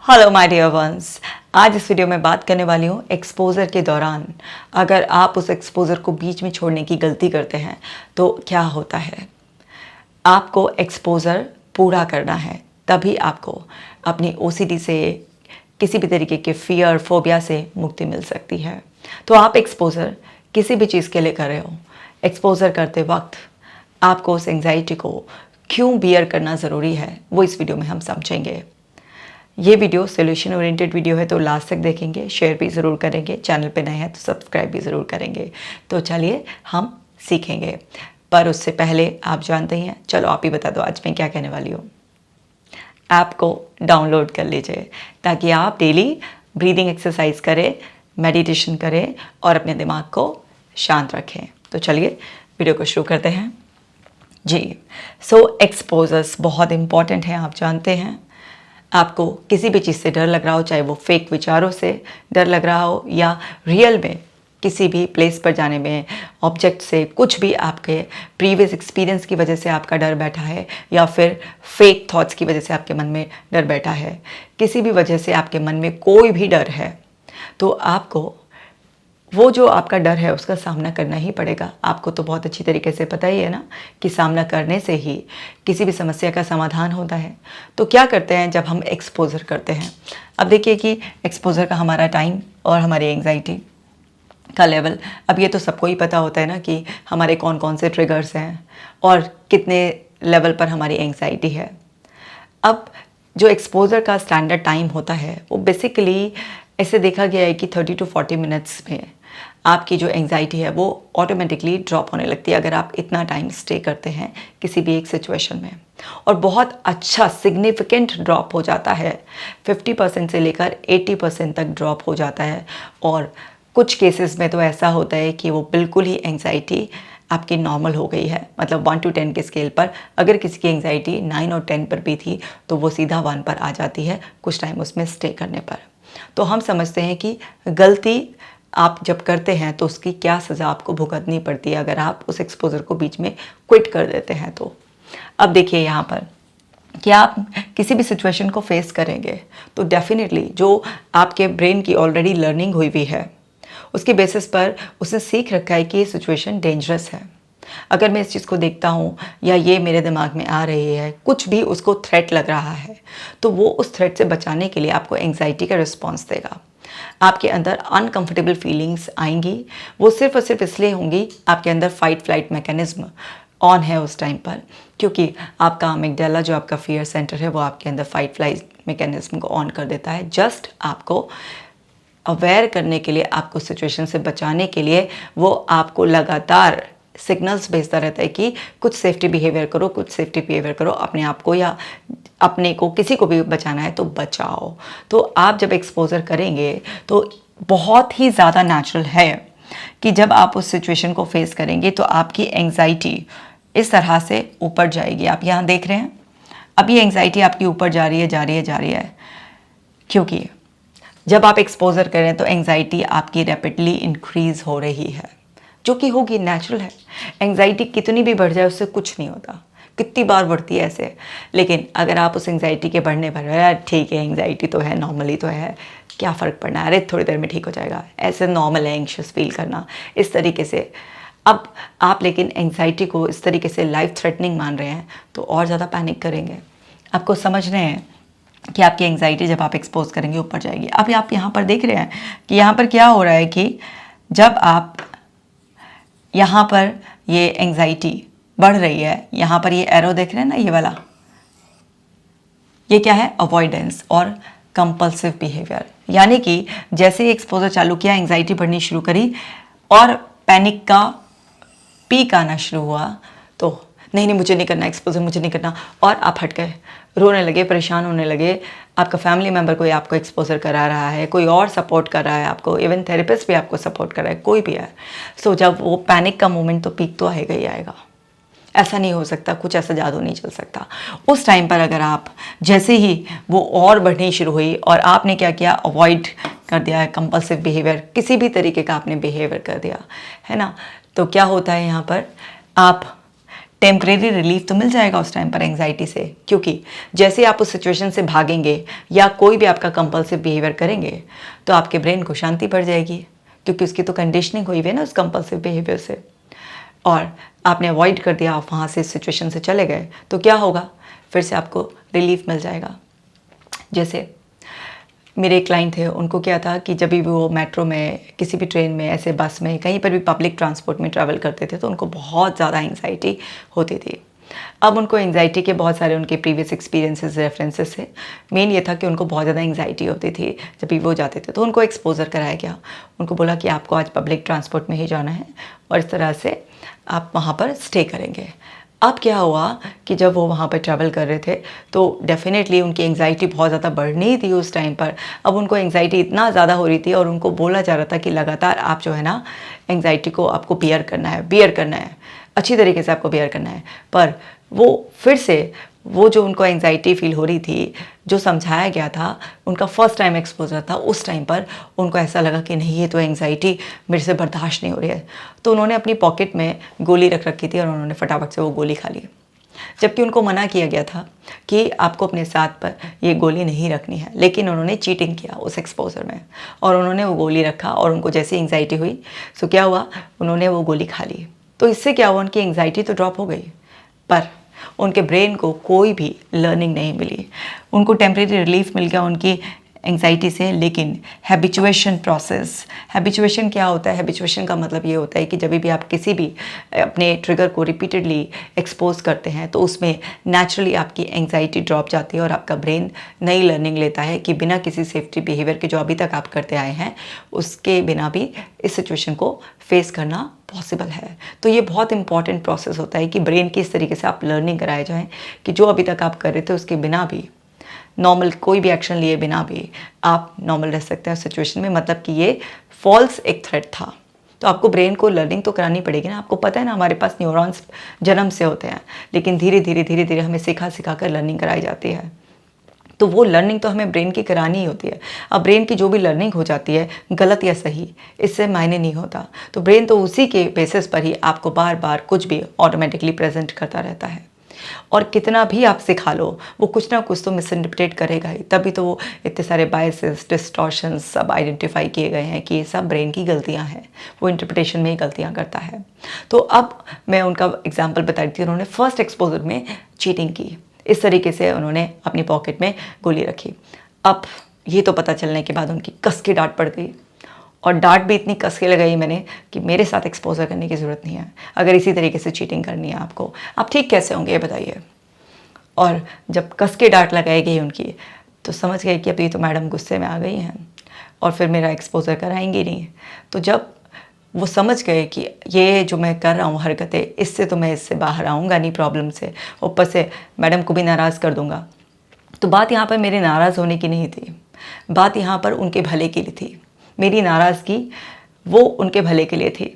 Hello my dear ones. आज इस video में बात करने वाली हूँ एक्सपोजर के दौरान अगर आप उस एक्सपोजर को बीच में छोड़ने की गलती करते हैं तो क्या होता है। आपको एक्सपोजर पूरा करना है, तभी आपको अपनी ओसीडी से, किसी भी तरीके के फियर फोबिया से मुक्ति मिल सकती है। तो आप एक्सपोजर किसी भी चीज़ के लिए कर रहे हो, एक्सपोजर करते वक्त आपको उस एंग्जाइटी को क्यों बियर करना ज़रूरी है, वो इस वीडियो में हम समझेंगे। ये वीडियो सोल्यूशन ओरिएंटेड वीडियो है, तो लास्ट तक देखेंगे, शेयर भी ज़रूर करेंगे, चैनल पे नए हैं तो सब्सक्राइब भी ज़रूर करेंगे। तो चलिए हम सीखेंगे, पर उससे पहले आप जानते ही हैं, चलो आप ही बता दो आज मैं क्या कहने वाली हूँ। ऐप को डाउनलोड कर लीजिए ताकि आप डेली ब्रीदिंग एक्सरसाइज करें, मेडिटेशन करें और अपने दिमाग को शांत रखें। तो चलिए वीडियो को शुरू करते हैं जी। एक्सपोजर्स बहुत इंपॉर्टेंट हैं, आप जानते हैं। आपको किसी भी चीज़ से डर लग रहा हो, चाहे वो फेक विचारों से डर लग रहा हो या रियल में किसी भी प्लेस पर जाने में, ऑब्जेक्ट से, कुछ भी आपके प्रीवियस एक्सपीरियंस की वजह से आपका डर बैठा है या फिर फेक थॉट्स की वजह से आपके मन में डर बैठा है, किसी भी वजह से आपके मन में कोई भी डर है, तो आपको वो जो आपका डर है उसका सामना करना ही पड़ेगा। आपको तो बहुत अच्छी तरीके से पता ही है ना कि सामना करने से ही किसी भी समस्या का समाधान होता है। तो क्या करते हैं जब हम एक्सपोजर करते हैं। अब देखिए कि एक्सपोजर का हमारा टाइम और हमारी एंग्जाइटी का लेवल, अब ये तो सबको ही पता होता है ना कि हमारे कौन कौन से ट्रिगर्स हैं और कितने लेवल पर हमारी एंग्जाइटी है। अब जो एक्सपोजर का स्टैंडर्ड टाइम होता है वो बेसिकली ऐसे देखा गया है कि 30 to 40 मिनट्स में आपकी जो एंग्जाइटी है वो ऑटोमेटिकली ड्रॉप होने लगती है अगर आप इतना टाइम स्टे करते हैं किसी भी एक सिचुएशन में। और बहुत अच्छा सिग्निफिकेंट ड्रॉप हो जाता है, 50% से लेकर 80% तक ड्रॉप हो जाता है। और कुछ केसेस में तो ऐसा होता है कि वो बिल्कुल ही एंग्जाइटी आपकी नॉर्मल हो गई है। मतलब 1 to 10 के स्केल पर अगर किसी की एंग्जाइटी 9 और 10 पर भी थी तो वो सीधा 1 पर आ जाती है कुछ टाइम उसमें स्टे करने पर। तो हम समझते हैं कि गलती आप जब करते हैं तो उसकी क्या सज़ा आपको भुगतनी पड़ती है अगर आप उस एक्सपोजर को बीच में क्विट कर देते हैं तो। अब देखिए यहाँ पर कि आप किसी भी सिचुएशन को फेस करेंगे तो डेफिनेटली जो आपके ब्रेन की ऑलरेडी लर्निंग हुई हुई है उसके बेसिस पर उसने सीख रखा है कि ये सिचुएशन डेंजरस है। अगर मैं इस चीज़ को देखता हूँ या ये मेरे दिमाग में आ रही है, कुछ भी उसको थ्रेट लग रहा है, तो वो उस थ्रेट से बचाने के लिए आपको एंग्जाइटी का रिस्पॉन्स देगा। आपके अंदर अनकंफर्टेबल फीलिंग्स आएंगी, वो सिर्फ और सिर्फ इसलिए होंगी आपके अंदर फाइट फ्लाइट मैकेनिज्म ऑन है उस टाइम पर, क्योंकि आपका अमिगडाला जो आपका फियर सेंटर है वो आपके अंदर फाइट फ्लाइट मैकेनिज्म को ऑन कर देता है, जस्ट आपको अवेयर करने के लिए, आपको सिचुएशन से बचाने के लिए। वो आपको लगातार सिग्नल्स भेजता रहता है कि कुछ सेफ्टी बिहेवियर करो, कुछ सेफ्टी बिहेवियर करो, अपने आप को या अपने को, किसी को भी बचाना है तो बचाओ। तो आप जब एक्सपोजर करेंगे तो बहुत ही ज़्यादा नेचुरल है कि जब आप उस सिचुएशन को फेस करेंगे तो आपकी एंग्जाइटी इस तरह से ऊपर जाएगी। आप यहाँ देख रहे हैं, अभी एंग्जाइटी आपकी ऊपर जा रही है, जा रही है, जा रही है, क्योंकि जब आप एक्सपोजर करें तो एंग्जाइटी आपकी रैपिडली इंक्रीज़ हो रही है, जो कि होगी, नेचुरल है। एंग्जाइटी कितनी भी बढ़ जाए उससे कुछ नहीं होता, कितनी बार बढ़ती है ऐसे। लेकिन अगर आप उस एंग्जाइटी के बढ़ने पर, यार ठीक है एंग्जाइटी तो है, नॉर्मली तो है, क्या फ़र्क पड़ना है, अरे थोड़ी देर में ठीक हो जाएगा, ऐसे नॉर्मल है एंग्शियस फील करना, इस तरीके से। अब आप लेकिन एंग्जाइटी को इस तरीके से लाइफ थ्रेटनिंग मान रहे हैं तो और ज़्यादा पैनिक करेंगे। आपको समझ रहे हैं कि आपकी एंग्जाइटी जब आप एक्सपोज करेंगे ऊपर जाएगी। अभी आप यहाँ पर देख रहे हैं कि यहाँ पर क्या हो रहा है कि जब आप यहाँ पर ये एंग्जाइटी बढ़ रही है, यहाँ पर ये एरो देख रहे हैं ना, ये वाला, ये क्या है, अवॉइडेंस और कंपल्सिव बिहेवियर। यानी कि जैसे ही एक्सपोजर चालू किया, एंग्जाइटी बढ़नी शुरू करी और पैनिक का पीक आना शुरू हुआ, तो नहीं नहीं मुझे नहीं करना एक्सपोजर, मुझे नहीं करना, और आप हट गए, रोने लगे, परेशान होने लगे। आपका फैमिली मेम्बर कोई आपको एक्सपोजर करा रहा है, कोई और सपोर्ट कर रहा है आपको, इवन थेरेपिस्ट भी आपको सपोर्ट कर रहा है, कोई भी है। सो जब वो पैनिक का मोमेंट, तो पीक तो आएगा ही आएगा, ऐसा नहीं हो सकता, कुछ ऐसा जादू नहीं चल सकता। उस टाइम पर अगर आप, जैसे ही वो और बढ़नी शुरू हुई और आपने क्या किया, अवॉइड कर दिया है, कंपल्सिव बिहेवियर, किसी भी तरीके का आपने बिहेवियर कर दिया है ना, तो क्या होता है यहाँ पर, आप टेम्परेरी रिलीफ तो मिल जाएगा उस टाइम पर एंग्जाइटी से, क्योंकि जैसे आप उस सिचुएशन से भागेंगे या कोई भी आपका कंपल्सिव बिहेवियर करेंगे तो आपके ब्रेन को शांति पड़ जाएगी, क्योंकि उसकी तो कंडीशनिंग हुई हुई है ना उस कंपल्सिव बिहेवियर से। और आपने अवॉइड कर दिया, आप वहाँ से सिचुएशन से चले गए, तो क्या होगा, फिर से आपको रिलीफ मिल जाएगा। जैसे मेरे एक क्लाइंट थे, उनको क्या था कि जब भी वो मेट्रो में, किसी भी ट्रेन में, ऐसे बस में, कहीं पर भी पब्लिक ट्रांसपोर्ट में ट्रैवल करते थे तो उनको बहुत ज़्यादा एंग्जाइटी होती थी। अब उनको एंग्जाइटी के बहुत सारे उनके प्रीवियस एक्सपीरियंसेस, रेफरेंसेस से मेन ये था कि उनको बहुत ज़्यादा एंग्जाइटी होती थी जब भी वो जाते थे। तो उनको एक्सपोजर कराया गया, उनको बोला कि आपको आज पब्लिक ट्रांसपोर्ट में ही जाना है और इस तरह से आप वहाँ पर स्टे करेंगे। अब क्या हुआ कि जब वो वहाँ पर ट्रैवल कर रहे थे तो डेफिनेटली उनकी एंग्जाइटी बहुत ज़्यादा बढ़नी थी उस टाइम पर। अब उनको एंग्जाइटी इतना ज़्यादा हो रही थी और उनको बोला जा रहा था कि लगातार आप जो है ना एंग्जाइटी को आपको बियर करना है, अच्छी तरीके से आपको बियर करना है। पर वो फिर से वो जो उनको एंग्जाइटी फील हो रही थी, जो समझाया गया था, उनका फर्स्ट टाइम एक्सपोजर था, उस टाइम पर उनको ऐसा लगा कि नहीं, ये तो एंग्जाइटी मेरे से बर्दाश्त नहीं हो रही है। तो उन्होंने अपनी पॉकेट में गोली रख रखी थी और उन्होंने फटाफट से वो गोली खा ली, जबकि उनको मना किया गया था कि आपको अपने साथ पर ये गोली नहीं रखनी है। लेकिन उन्होंने चीटिंग किया उस एक्सपोजर में और उन्होंने वो गोली रखा और उनको जैसी एंग्जाइटी हुई, सो क्या हुआ, उन्होंने वो गोली खा ली। तो इससे क्या हुआ, उनकी एंग्जाइटी तो ड्रॉप हो गई, पर उनके ब्रेन को कोई भी लर्निंग नहीं मिली। उनको टेम्परेरी रिलीफ मिल गया उनकी एंग्जाइटी से, लेकिन हैबिचुएशन प्रोसेस, हैबिचुएशन क्या होता है, हैबिचुएशन का मतलब ये होता है कि जब भी आप किसी भी अपने ट्रिगर को रिपीटेडली एक्सपोज करते हैं तो उसमें नेचुरली आपकी एंग्जाइटी ड्रॉप जाती है और आपका ब्रेन नई लर्निंग लेता है कि बिना किसी सेफ्टी बिहेवियर के जो अभी तक आप करते आए हैं उसके बिना भी इस सिचुएशन को फेस करना पॉसिबल है। तो ये बहुत इंपॉर्टेंट प्रोसेस होता है कि ब्रेन की इस तरीके से आप लर्निंग कराए जाएं कि जो अभी तक आप कर रहे थे उसके बिना भी, नॉर्मल कोई भी एक्शन लिए बिना भी आप नॉर्मल रह सकते हैं उस सिचुएशन में। मतलब कि ये फॉल्स एक थ्रेट था। तो आपको ब्रेन को लर्निंग तो करानी पड़ेगी ना। आपको पता है ना, हमारे पास न्यूरॉन्स जन्म से होते हैं, लेकिन धीरे धीरे हमें सिखा कर लर्निंग कराई जाती है। तो वो लर्निंग तो हमें ब्रेन की करानी ही होती है। अब ब्रेन की जो भी लर्निंग हो जाती है, गलत या सही, इससे मायने नहीं होता। तो ब्रेन तो उसी के बेसिस पर ही आपको बार बार कुछ भी ऑटोमेटिकली प्रेजेंट करता रहता है। और कितना भी आप सिखा लो, वो कुछ ना कुछ तो मिस इंटरप्रेट करेगा ही। तभी तो वो इतने सारे बायसेस, डिस्टॉर्शंस सब आइडेंटिफाई किए गए हैं कि ये सब ब्रेन की गलतियां हैं, वो इंटरप्रिटेशन में ही गलतियां करता है। तो अब मैं उनका एग्जाम्पल बता रही थी। उन्होंने फर्स्ट एक्सपोजर में चीटिंग की, इस तरीके से उन्होंने अपनी पॉकेट में गोली रखी। अब ये तो पता चलने के बाद उनकी कस की डांट पड़ गई, और डांट भी इतनी कस के लगाई मैंने कि मेरे साथ एक्सपोजर करने की ज़रूरत नहीं है। अगर इसी तरीके से चीटिंग करनी है आपको, आप ठीक कैसे होंगे ये बताइए। और जब कस के डांट लगाई गई उनकी, तो समझ गए कि अभी तो मैडम गुस्से में आ गई हैं और फिर मेरा एक्सपोजर कराएंगी नहीं। तो जब वो समझ गए कि ये जो मैं कर रहा हूँ हरकतें, इससे तो मैं इससे बाहर आऊँगा नहीं प्रॉब्लम से, ऊपर से मैडम को भी नाराज़ कर दूँगा। तो बात यहाँ पर मेरे नाराज़ होने की नहीं थी, बात यहाँ पर उनके भले के लिए थी। मेरी नाराज़गी वो उनके भले के लिए थी।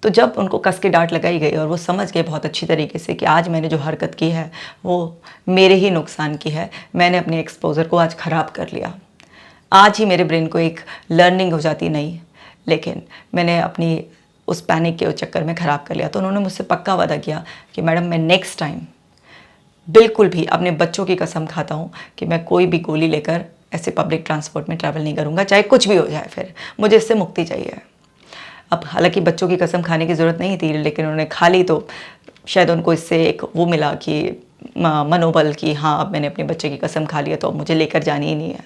तो जब उनको कस के डांट लगाई गई और वो समझ गए बहुत अच्छी तरीके से कि आज मैंने जो हरकत की है वो मेरे ही नुकसान की है, मैंने अपने एक्सपोजर को आज ख़राब कर लिया, आज ही मेरे ब्रेन को एक लर्निंग हो जाती नहीं, लेकिन मैंने अपनी उस पैनिक के चक्कर में ख़राब कर लिया। तो उन्होंने मुझसे पक्का वादा किया कि मैडम मैं नेक्स्ट टाइम बिल्कुल भी, अपने बच्चों की कसम खाता हूँ कि मैं कोई भी गोली लेकर ऐसे पब्लिक ट्रांसपोर्ट में ट्रैवल नहीं करूँगा, चाहे कुछ भी हो जाए, फिर मुझे इससे मुक्ति चाहिए। अब हालांकि बच्चों की कसम खाने की ज़रूरत नहीं थी, लेकिन उन्होंने खा ली तो शायद उनको इससे एक वो मिला कि मनोबल कि हाँ, अब मैंने अपने बच्चे की कसम खा लिया तो अब मुझे लेकर जानी ही नहीं है।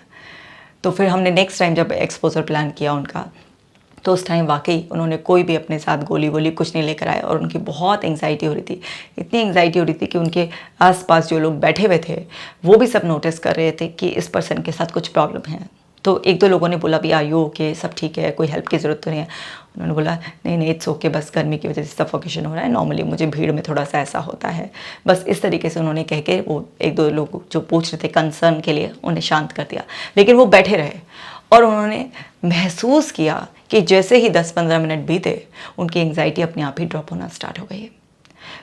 तो फिर हमने नेक्स्ट टाइम जब एक्सपोजर प्लान किया उनका, तो उस टाइम वाकई उन्होंने कोई भी अपने साथ गोली वोली कुछ नहीं लेकर आए। और उनकी बहुत एंग्जाइटी हो रही थी, इतनी एंग्जाइटी हो रही थी कि उनके आसपास जो लोग बैठे हुए थे वो भी सब नोटिस कर रहे थे कि इस पर्सन के साथ कुछ प्रॉब्लम है। तो एक दो लोगों ने बोला भी आर यू ओके, सब ठीक है, कोई हेल्प की ज़रूरत तो नहीं है। उन्होंने बोला नहीं इट्स ओके, बस गर्मी की वजह से सफोकेशन हो रहा है, नॉर्मली मुझे भीड़ में थोड़ा सा ऐसा होता है। बस इस तरीके से उन्होंने कह के वो एक दो लोग जो पूछ रहे थे कंसर्न के लिए, उन्हें शांत कर दिया। लेकिन वो बैठे रहे और उन्होंने महसूस किया कि जैसे ही 10-15 मिनट बीते उनकी एंग्जाइटी अपने आप ही ड्रॉप होना स्टार्ट हो गई।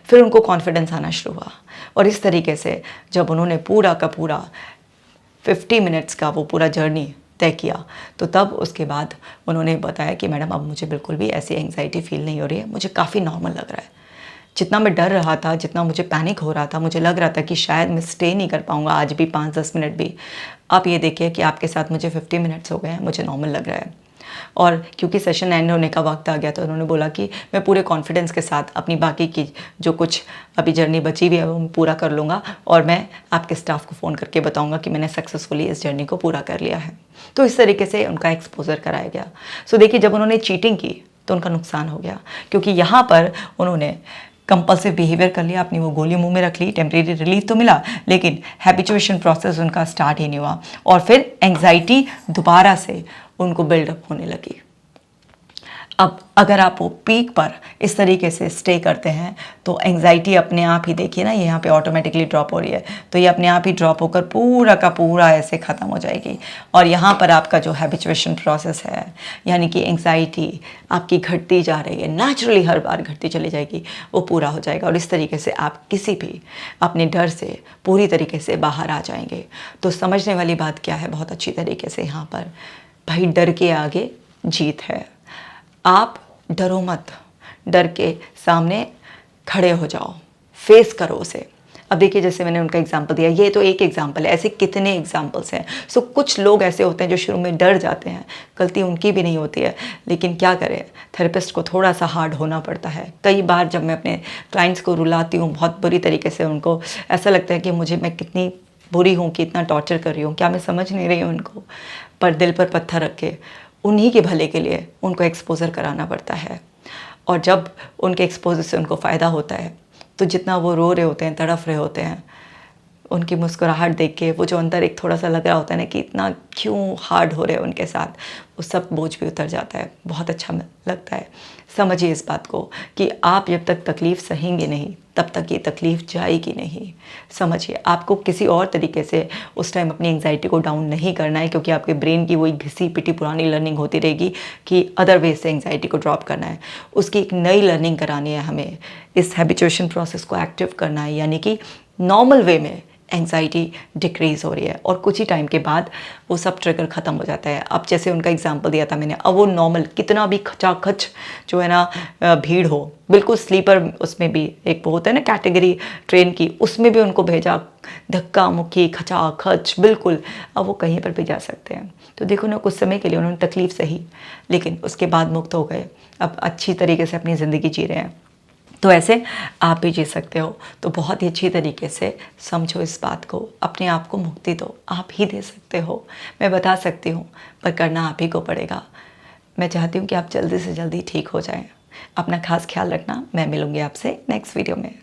फिर उनको कॉन्फिडेंस आना शुरू हुआ और इस तरीके से जब उन्होंने पूरा का पूरा 50 मिनट्स का वो पूरा जर्नी तय किया, तो तब उसके बाद उन्होंने बताया कि मैडम अब मुझे बिल्कुल भी ऐसी एंग्जाइटी फील नहीं हो रही है, मुझे काफ़ी नॉर्मल लग रहा है। जितना मैं डर रहा था, जितना मुझे पैनिक हो रहा था, मुझे लग रहा था कि शायद मैं स्टे नहीं कर पाऊँगा आज भी 5-10 मिनट भी। आप ये देखिए कि आपके साथ मुझे 50 मिनट्स हो गए हैं, मुझे नॉर्मल लग रहा है। और क्योंकि सेशन एंड होने का वक्त आ गया तो उन्होंने बोला कि मैं पूरे कॉन्फिडेंस के साथ अपनी बाकी की जो कुछ अभी जर्नी बची हुई है वो मैं पूरा कर लूँगा, और मैं आपके स्टाफ को फ़ोन करके बताऊँगा कि मैंने सक्सेसफुली इस जर्नी को पूरा कर लिया है। तो इस तरीके से उनका एक्सपोजर कराया गया। सो देखिए, जब उन्होंने चीटिंग की तो उनका नुकसान हो गया, क्योंकि यहाँ पर उन्होंने कंपल्सिव बिहेवियर कर लिया, अपनी वो गोली मुंह में रख ली, टेम्परेरी रिलीफ तो मिला लेकिन हैबिचुएशन प्रोसेस उनका स्टार्ट ही नहीं हुआ, और फिर एंग्जाइटी दोबारा से उनको बिल्डअप होने लगी। अब अगर आप वो पीक पर इस तरीके से स्टे करते हैं तो एंग्जाइटी अपने आप ही, देखिए ना, ये यहाँ पे ऑटोमेटिकली ड्रॉप हो रही है, तो ये अपने आप ही ड्रॉप होकर पूरा का पूरा ऐसे ख़त्म हो जाएगी, और यहाँ पर आपका जो हैबिचुएशन प्रोसेस है, यानी कि एंग्जाइटी आपकी घटती जा रही है, नेचुरली हर बार घटती चली जाएगी, वो पूरा हो जाएगा, और इस तरीके से आप किसी भी अपने डर से पूरी तरीके से बाहर आ जाएंगे। तो समझने वाली बात क्या है बहुत अच्छी तरीके से यहाँ पर, भाई डर के आगे जीत है। आप डरो मत, डर के सामने खड़े हो जाओ, फेस करो उसे। अब देखिए, जैसे मैंने उनका एग्जांपल दिया, ये तो एक एग्जांपल है, ऐसे कितने एग्जांपल्स हैं। सो कुछ लोग ऐसे होते हैं जो शुरू में डर जाते हैं, गलती उनकी भी नहीं होती है, लेकिन क्या करें, थेरेपिस्ट को थोड़ा सा हार्ड होना पड़ता है। कई बार जब मैं अपने क्लाइंट्स को रुलाती हूँ बहुत बुरी तरीके से, उनको ऐसा लगता है कि मैं कितनी बुरी हूँ कि इतना टॉर्चर कर रही हूँ, क्या मैं समझ नहीं रही हूँ उनको, पर दिल पर पत्थर रख के उन्हीं के भले के लिए उनको एक्सपोजर कराना पड़ता है। और जब उनके एक्सपोजर से उनको फ़ायदा होता है तो जितना वो रो रहे होते हैं, तड़फ रहे होते हैं, उनकी मुस्कुराहट देख के वो जो अंदर एक थोड़ा सा लग रहा होता है ना कि इतना क्यों हार्ड हो रहे हैं उनके साथ, वो सब बोझ भी उतर जाता है। बहुत अच्छा लगता है। समझिए इस बात को कि आप जब तक तकलीफ़ सहेंगे नहीं तब तक ये तकलीफ़ जाएगी नहीं। समझिए, आपको किसी और तरीके से उस टाइम अपनी एंग्जाइटी को डाउन नहीं करना है, क्योंकि आपके ब्रेन की वही घिसी पिटी पुरानी लर्निंग होती रहेगी कि अदर वे से एंग्जाइटी को ड्रॉप करना है। उसकी एक नई लर्निंग करानी है हमें, इस हैबिचुएशन प्रोसेस को एक्टिव करना है, यानी कि नॉर्मल वे में एंग्जाइटी डिक्रीज़ हो रही है, और कुछ ही टाइम के बाद वो सब ट्रिगर ख़त्म हो जाता है। अब जैसे उनका एग्जांपल दिया था मैंने, अब वो नॉर्मल कितना भी खचाखच जो है ना भीड़ हो, बिल्कुल स्लीपर, उसमें भी एक वो होता है ना कैटेगरी ट्रेन की, उसमें भी उनको भेजा, धक्का मुक्की खचाखच बिल्कुल, अब वो कहीं पर भी जा सकते हैं। तो देखो ना, कुछ समय के लिए उन्होंने तकलीफ़ सही, लेकिन उसके बाद मुक्त हो गए, अब अच्छी तरीके से अपनी ज़िंदगी जी रहे हैं। तो ऐसे आप भी जी सकते हो। तो बहुत ही अच्छी तरीके से समझो इस बात को, अपने आप को मुक्ति दो, आप ही दे सकते हो। मैं बता सकती हूँ, पर करना आप ही को पड़ेगा। मैं चाहती हूँ कि आप जल्दी से जल्दी ठीक हो जाएं। अपना खास ख्याल रखना। मैं मिलूँगी आपसे नेक्स्ट वीडियो में।